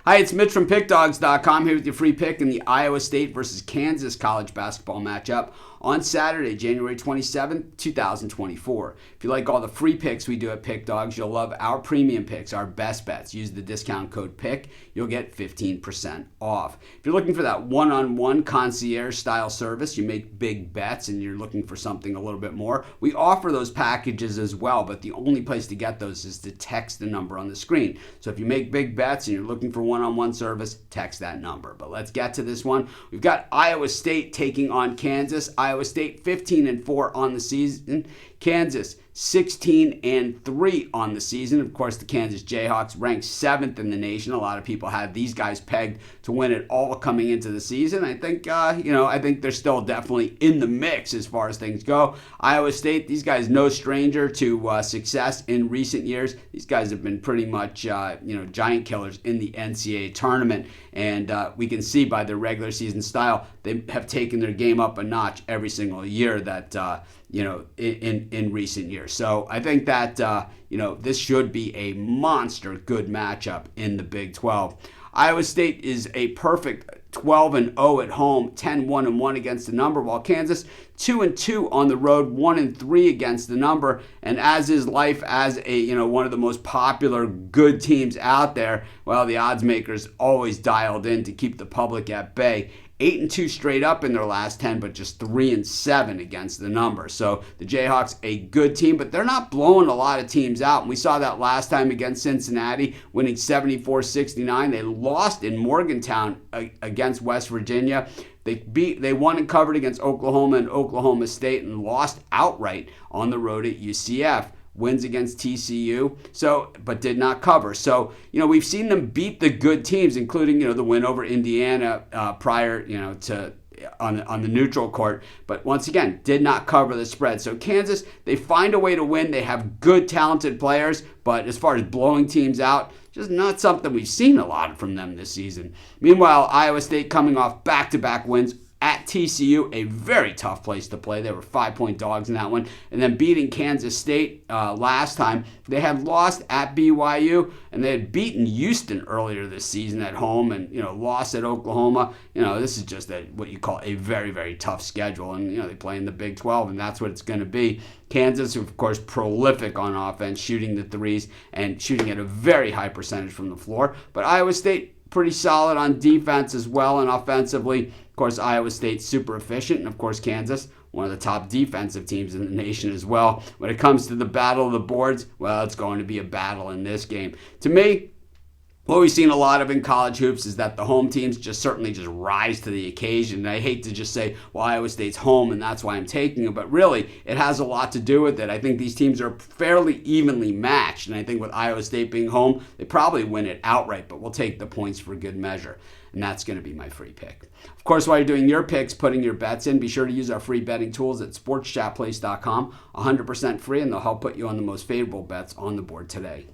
Hi, it's Mitch from Pickdawgz.com here with your free pick in the Iowa State versus Kansas college basketball matchup on Saturday, January 27th, 2024. If you like all the free picks we do at Pick Dawgz, you'll love our premium picks, our best bets. Use the discount code PICK. You'll get 15% off. If you're looking for that one-on-one concierge style service, you make big bets and you're looking for something a little bit more, we offer those packages as well, but the only place to get those is to text the number on the screen. So if you make big bets and you're looking for one-on-one service, text that number. But let's get to this one. We've got Iowa State taking on Kansas. Iowa State 15-4 on the season. Kansas 16-3 on the season. Of course, the Kansas Jayhawks ranked 7th in the nation. A lot of people had these guys pegged to win it all coming into the season. I think, I think they're still definitely in the mix as far as things go. Iowa State, these guys no stranger to success in recent years. These guys have been pretty much, giant killers in the NCAAB tournament, and we can see by their regular season style, they have taken their game up a notch every single year that. In recent years. So I think that, this should be a monster good matchup in the Big 12. Iowa State is a perfect 12-0 at home, 10-1-1 against the number, while Kansas 2-2 on the road, 1-3 against the number. And as is life as one of the most popular good teams out there, well, the odds makers always dialed in to keep the public at bay. 8-2 straight up in their last 10, but just 3-7 against the number. So the Jayhawks, a good team, but they're not blowing a lot of teams out. And we saw that last time against Cincinnati, winning 74-69. They lost in Morgantown against West Virginia. They won and covered against Oklahoma and Oklahoma State and lost outright on the road at UCF. Wins against TCU, but did not cover. So, we've seen them beat the good teams, including, the win over Indiana prior, to on the neutral court. But once again, did not cover the spread. So Kansas, they find a way to win. They have good, talented players, but as far as blowing teams out, just not something we've seen a lot from them this season. Meanwhile, Iowa State coming off back-to-back wins at TCU, a very tough place to play. They were 5-point dogs in that one. And then beating Kansas State last time. They had lost at BYU, and they had beaten Houston earlier this season at home and, lost at Oklahoma. This is just what you call a very, very tough schedule. And, they play in the Big 12, and that's what it's going to be. Kansas, of course, prolific on offense, shooting the threes and shooting at a very high percentage from the floor. But Iowa State, pretty solid on defense as well and offensively. Of course, Iowa State super efficient, and of course Kansas, one of the top defensive teams in the nation as well. When it comes to the battle of the boards, well, it's going to be a battle in this game. To me, what we've seen a lot of in college hoops is that the home teams just rise to the occasion. And I hate to just say, well, Iowa State's home and that's why I'm taking it, but really it has a lot to do with it. I think these teams are fairly evenly matched, and I think with Iowa State being home, they probably win it outright, but we'll take the points for good measure. And that's going to be my free pick. Of course, while you're doing your picks, putting your bets in, be sure to use our free betting tools at sportschatplace.com. 100% free, and they'll help put you on the most favorable bets on the board today.